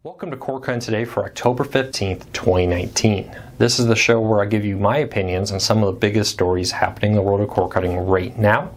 Welcome to CoreCon Today for October 15th, 2019. This is the show where I give you my opinions on some of the biggest stories happening in the world of cord cutting right now.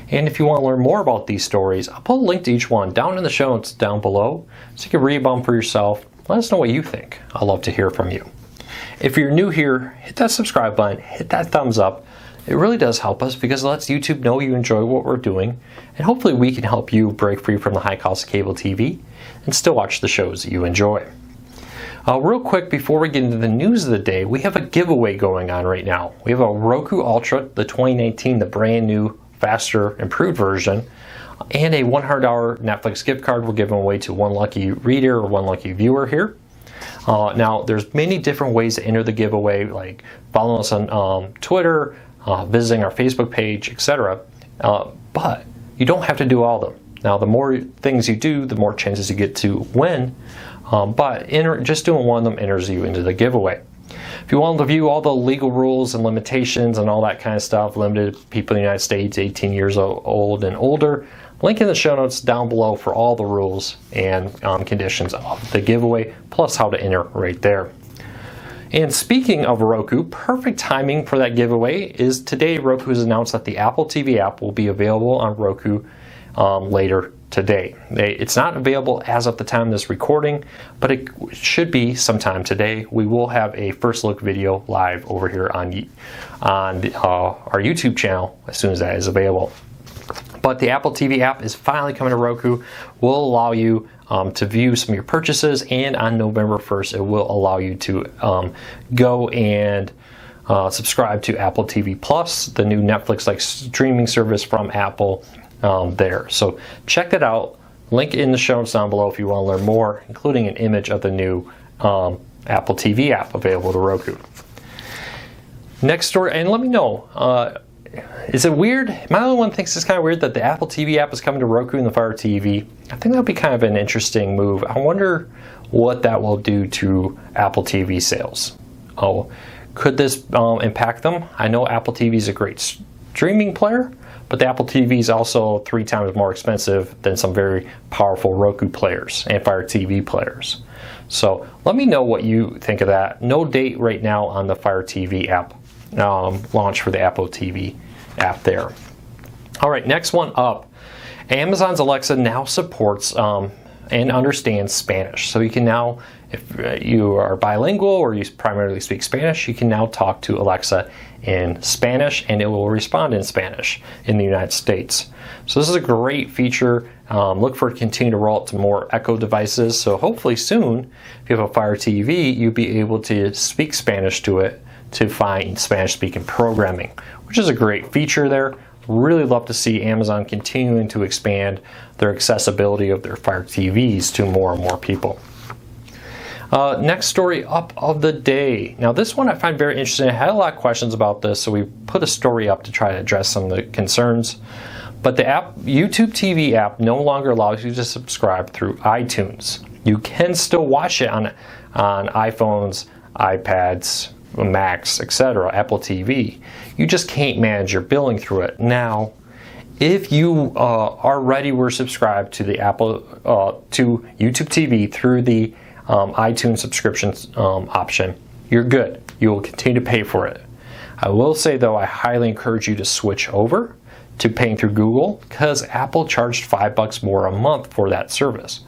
And if you want to learn more about these stories, I'll put a link to each one down in the show notes down below so you can read about them for yourself. Let us know what you think. I'd love to hear from you. If you're new here, hit that subscribe button, hit that thumbs up. It really does help us because it lets YouTube know you enjoy what we're doing, and hopefully we can help you break free from the high cost of cable TV and still watch the shows that you enjoy. Real quick, before we get into the news of the day, we have a giveaway going on right now. We have a Roku Ultra, the 2019, the brand new, faster, improved version, and a $100 Netflix gift card we're giving away to one lucky reader or one lucky viewer here. Now, there's many different ways to enter the giveaway, like following us on Twitter, visiting our Facebook page, etc. But you don't have to do all of them. Now, the more things you do, the more chances you get to win. But just doing one of them enters you into the giveaway. If you want to view all the legal rules and limitations and all that kind of stuff, limited people in the United States 18 years old and older, link in the show notes down below for all the rules and conditions of the giveaway, plus how to enter right there. And speaking of Roku, perfect timing for that giveaway is today. Roku has announced that the Apple TV app will be available on Roku later today. It's not available as of the time of this recording, but it should be sometime today. We will have a first look video live over here on our YouTube channel as soon as that is available. But the Apple TV app is finally coming to Roku. Will allow you to view some of your purchases, and on November 1st, it will allow you to go and subscribe to Apple TV Plus, the new Netflix-like streaming service from Apple there. So check that out. Link in the show notes down below if you want to learn more, including an image of the new Apple TV app available to Roku. Next story, and let me know. Is it weird? My only one thinks it's kind of weird that the Apple TV app is coming to Roku and the Fire TV. I think that would be kind of an interesting move. I wonder what that will do to Apple TV sales. Oh, could this impact them? I know Apple TV is a great streaming player, but the Apple TV is also 3 times more expensive than some very powerful Roku players and Fire TV players. So let me know what you think of that. No date right now on the Fire TV app launch for the Apple TV app there. All right, next one up. Amazon's Alexa now supports and understands Spanish. So you can now, if you are bilingual or you primarily speak Spanish, you can now talk to Alexa in Spanish and it will respond in Spanish in the United States. So this is a great feature. Look for it to continue to roll out to more Echo devices. So hopefully soon, if you have a Fire TV, you'll be able to speak Spanish to it to find Spanish-speaking programming, which is a great feature there. Really love to see Amazon continuing to expand their accessibility of their Fire TVs to more and more people. Next story up of the day. Now this one I find very interesting. I had a lot of questions about this, so we put a story up to try to address some of the concerns. But the YouTube TV app no longer allows you to subscribe through iTunes. You can still watch it on iPhones, iPads, Macs, etc., Apple TV. You just can't manage your billing through it. Now, if you already were subscribed to the to YouTube TV through the iTunes subscription option, you're good. You will continue to pay for it. I will say though, I highly encourage you to switch over to paying through Google because Apple charged $5 more a month for that service.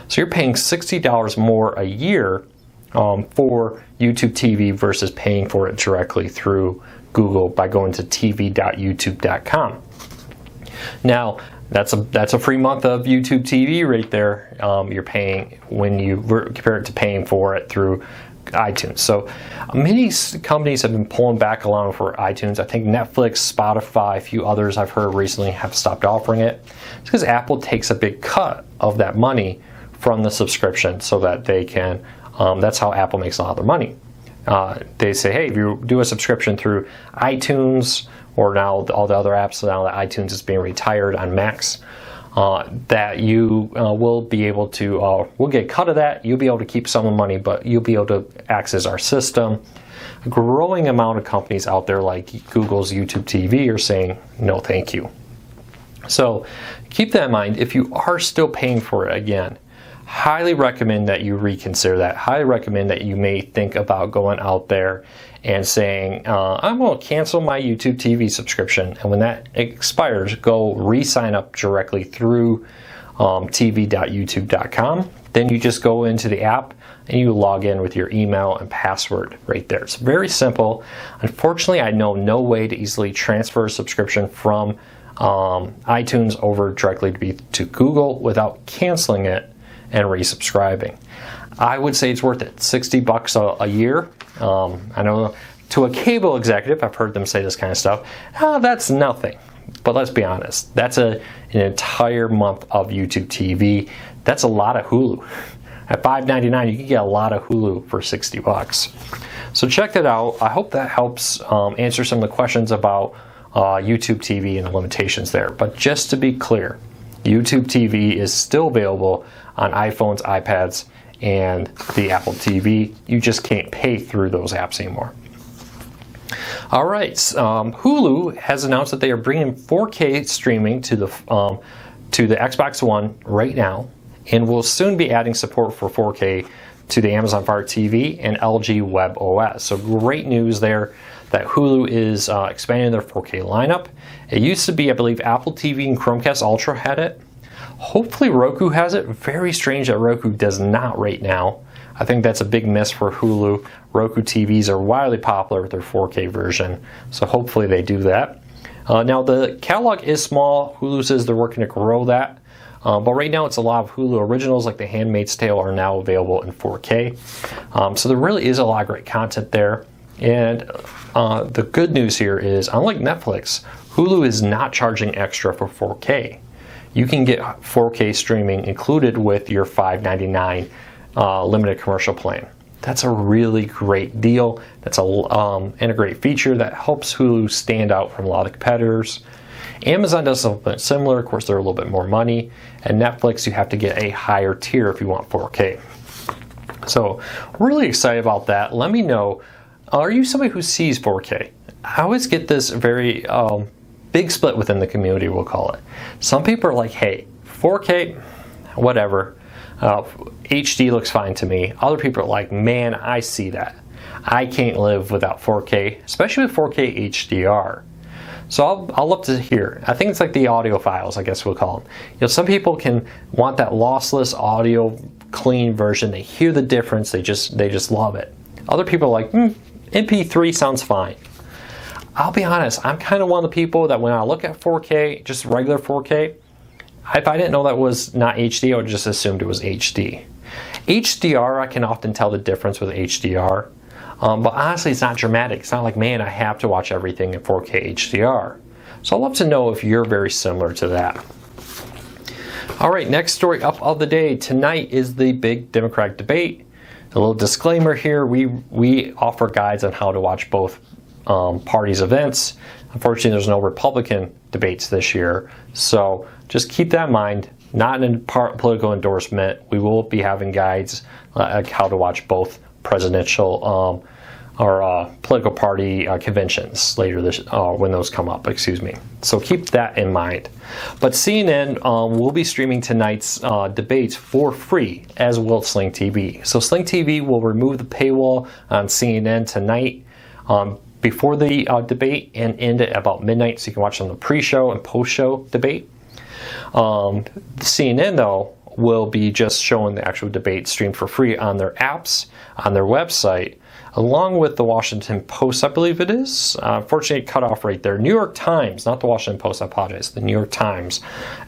So you're paying $60 more a year for YouTube TV versus paying for it directly through Google by going to tv.youtube.com. Now, that's a free month of YouTube TV right there. You're paying when you compare it to paying for it through iTunes. So many companies have been pulling back allowing for iTunes. I think Netflix, Spotify, a few others I've heard recently have stopped offering it. It's because Apple takes a big cut of that money from the subscription so that they can that's how Apple makes a lot of their money. They say, hey, if you do a subscription through iTunes or now all the other apps, so now that iTunes is being retired on Macs, that you will be able to, we'll get a cut of that. You'll be able to keep some of the money, but you'll be able to access our system. A growing amount of companies out there like Google's YouTube TV are saying, no, thank you. So keep that in mind. If you are still paying for it again, highly recommend that you reconsider that. Highly recommend that you may think about going out there and saying, I'm going to cancel my YouTube TV subscription, and when that expires, go re-sign up directly through tv.youtube.com. Then you just go into the app and you log in with your email and password right there. It's very simple. Unfortunately, I know no way to easily transfer a subscription from iTunes over directly to Google without canceling it and resubscribing. I would say it's worth it. $60 a year. I know to a cable executive, I've heard them say this kind of stuff. That's nothing. But let's be honest. That's an entire month of YouTube TV. That's a lot of Hulu. At $5.99, you can get a lot of Hulu for $60. So check that out. I hope that helps answer some of the questions about YouTube TV and the limitations there. But just to be clear, YouTube TV is still available on iPhones, iPads, and the Apple TV. You just can't pay through those apps anymore. All right, Hulu has announced that they are bringing 4K streaming to the Xbox One right now, and will soon be adding support for 4K to the Amazon Fire TV and LG Web OS. So great news there that Hulu is expanding their 4K lineup. It used to be, I believe, Apple TV and Chromecast Ultra had it. Hopefully Roku has it. Very strange that Roku does not right now. I think that's a big miss for Hulu. Roku TVs are wildly popular with their 4K version, so hopefully they do that. Now the catalog is small. Hulu says they're working to grow that, but right now it's a lot of Hulu originals like The Handmaid's Tale are now available in 4K. So there really is a lot of great content there. And the good news here is, unlike Netflix, Hulu is not charging extra for 4K. You can get 4K streaming included with your $5.99 limited commercial plan. That's a really great deal. That's and a great feature that helps Hulu stand out from a lot of competitors. Amazon does something similar. Of course, they're a little bit more money. And Netflix, you have to get a higher tier if you want 4K. So, really excited about that. Let me know, are you somebody who sees 4K? I always get this very big split within the community, we'll call it. Some people are like, hey, 4K, whatever. HD looks fine to me. Other people are like, man, I see that. I can't live without 4K, especially with 4K HDR. So I'll love to hear. I think it's like the audiophiles, I guess we'll call them. You know, some people can want that lossless audio, clean version. They hear the difference. They just love it. Other people are like, MP3 sounds fine. I'll be honest. I'm kind of one of the people that when I look at 4K, just regular 4K, if I didn't know that was not HD, I would just assumed it was HD. HDR, I can often tell the difference with HDR. But honestly, it's not dramatic. It's not like, man, I have to watch everything in 4K HDR. So I'd love to know if you're very similar to that. All right, next story up of the day. Tonight is the big Democratic debate. A little disclaimer here, we offer guides on how to watch both parties' events. Unfortunately, there's no Republican debates this year. So just keep that in mind. Not a political endorsement. We will be having guides like how to watch both presidential or political party conventions later this when those come up. Excuse me. So keep that in mind. But CNN will be streaming tonight's debates for free, as will Sling TV. So Sling TV will remove the paywall on CNN tonight before the debate and end at about midnight, so you can watch on the pre-show and post-show debate. CNN though will be just showing the actual debate streamed for free on their apps, on their website, along with the Washington Post, I believe it is. Unfortunately, it cut off right there. New York Times, not the Washington Post, I apologize. The New York Times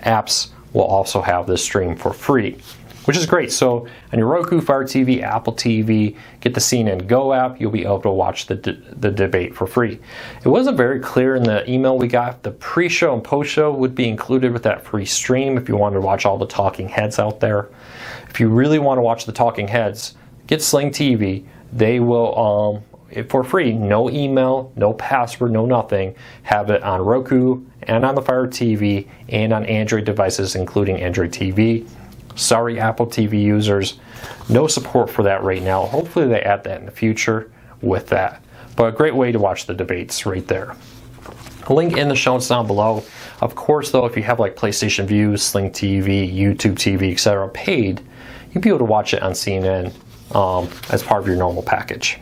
apps will also have this stream for free, which is great. So on your Roku, Fire TV, Apple TV, get the CNN Go app, you'll be able to watch the debate for free. It wasn't very clear in the email we got. The pre-show and post-show would be included with that free stream if you wanted to watch all the talking heads out there. If you really want to watch the talking heads, get Sling TV. They will, for free, no email, no password, no nothing, have it on Roku and on the Fire TV and on Android devices, including Android TV. Sorry, Apple TV users, no support for that right now. Hopefully they add that in the future with that. But a great way to watch the debates right there. Link in the show notes down below. Of course, though, if you have like PlayStation View, Sling TV, YouTube TV, etc., paid, you'll be able to watch it on CNN as part of your normal package.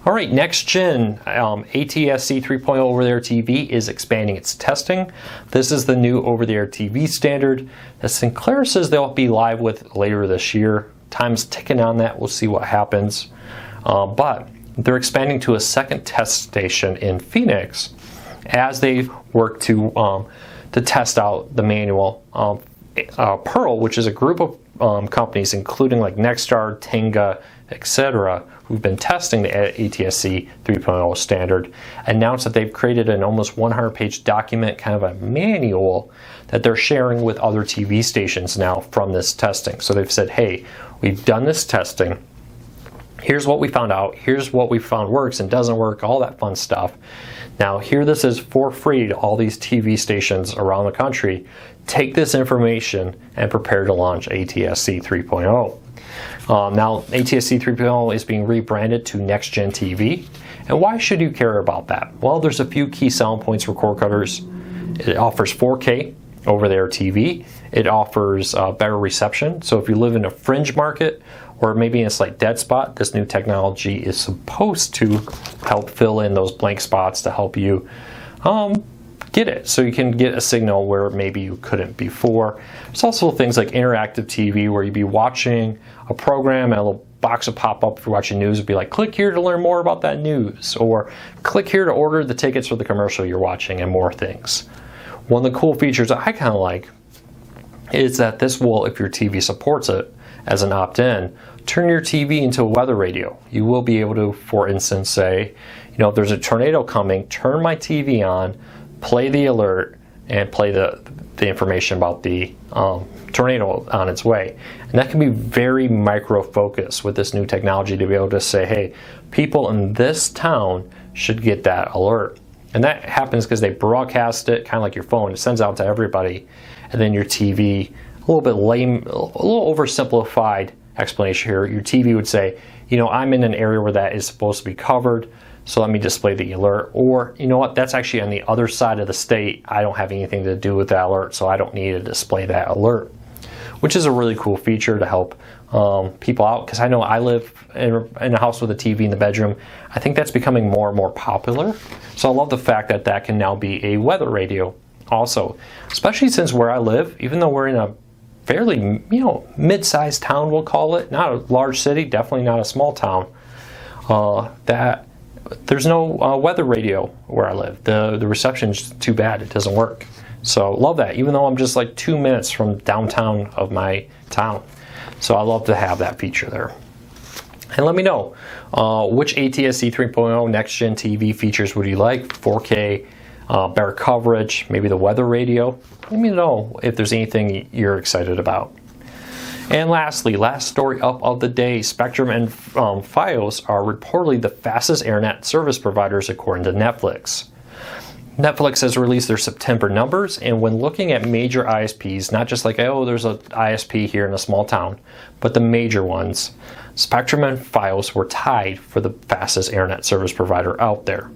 All right, Nextgen ATSC 3.0 over-the-air TV is expanding its testing. This is the new over-the-air TV standard that Sinclair says they'll be live with later this year. Time's ticking on that. We'll see what happens. But they're expanding to a second test station in Phoenix as they work to test out the manual. Pearl, which is a group of companies including like Nexstar, Tenga, etc., who've been testing the ATSC 3.0 standard, announced that they've created an almost 100-page document, kind of a manual, that they're sharing with other TV stations now from this testing. So they've said, hey, we've done this testing. Here's what we found out. Here's what we found works and doesn't work, all that fun stuff. Now, here this is for free to all these TV stations around the country. Take this information and prepare to launch ATSC 3.0. Now, ATSC 3.0 is being rebranded to Nextgen TV. And why should you care about that? Well, there's a few key selling points for cord cutters. It offers 4K over-the-air TV. It offers better reception. So if you live in a fringe market or maybe in a slight dead spot, this new technology is supposed to help fill in those blank spots to help you get it, so you can get a signal where maybe you couldn't before. There's also things like interactive TV where you'd be watching a program and a little box will pop up if you're watching news. It'd be like, click here to learn more about that news, or click here to order the tickets for the commercial you're watching, and more things. One of the cool features that I kind of like is that this will, if your TV supports it as an opt-in, turn your TV into a weather radio. You will be able to, for instance, say, if there's a tornado coming, turn my TV on, play the alert, and play the information about the tornado on its way. And that can be very micro-focused with this new technology to be able to say, hey, people in this town should get that alert. And that happens because they broadcast it, kind of like your phone. It sends out to everybody. And then your TV, a little bit lame, a little oversimplified explanation here. Your TV would say, I'm in an area where that is supposed to be covered, so let me display the alert. Or, you know what, that's actually on the other side of the state. I don't have anything to do with that alert, so I don't need to display that alert. Which is a really cool feature to help people out, because I know I live in a house with a TV in the bedroom. I think that's becoming more and more popular. So I love the fact that that can now be a weather radio also, especially since where I live, even though we're in a fairly, mid-sized town, we'll call it, not a large city, definitely not a small town, that there's no weather radio where I live. The reception's too bad, it doesn't work. So love that, even though I'm just like 2 minutes from downtown of my town. So I love to have that feature there. And let me know, which ATSC 3.0 Nextgen TV features would you like? 4K, better coverage, maybe the weather radio. Let me know if there's anything you're excited about. And lastly, last story up of the day, Spectrum and Fios are reportedly the fastest internet service providers according to Netflix. Netflix has released their September numbers, and when looking at major ISPs, not just like, oh, there's an ISP here in a small town, but the major ones, Spectrum and Fios were tied for the fastest internet service provider out there.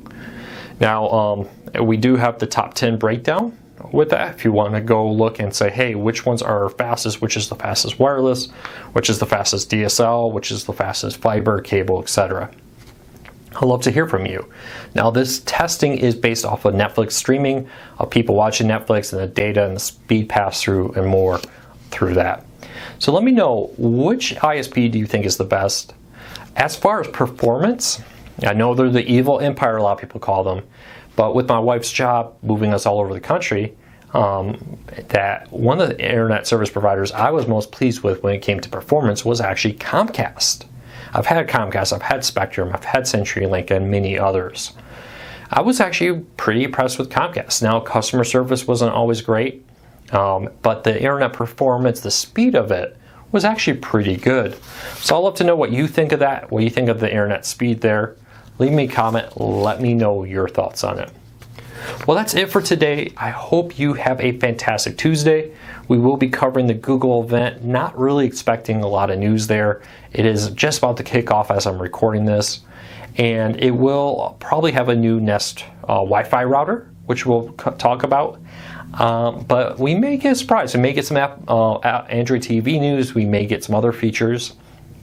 Now, we do have the top 10 breakdown with that. If you want to go look and say, hey, which ones are fastest, which is the fastest wireless, which is the fastest DSL, which is the fastest fiber, cable, etc. I'd love to hear from you. Now, this testing is based off of Netflix streaming, of people watching Netflix and the data and the speed pass-through and more through that. So let me know, which ISP do you think is the best? As far as performance, I know they're the evil empire, a lot of people call them, but with my wife's job moving us all over the country, that one of the internet service providers I was most pleased with when it came to performance was actually Comcast. I've had Comcast, I've had Spectrum, I've had CenturyLink, and many others. I was actually pretty impressed with Comcast. Now, customer service wasn't always great, but the internet performance, the speed of it, was actually pretty good. So I'd love to know what you think of that, what you think of the internet speed there. Leave me a comment, let me know your thoughts on it. Well, that's it for today. I hope you have a fantastic Tuesday. We will be covering the Google event, not really expecting a lot of news there. It is just about to kick off as I'm recording this. And it will probably have a new Nest Wi-Fi router, which we'll talk about. But we may get surprised. We may get some Android TV news. We may get some other features.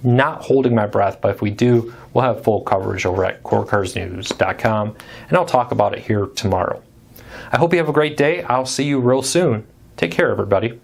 Not holding my breath, but if we do, we'll have full coverage over at corecarsnews.com, and I'll talk about it here tomorrow. I hope you have a great day. I'll see you real soon. Take care, everybody.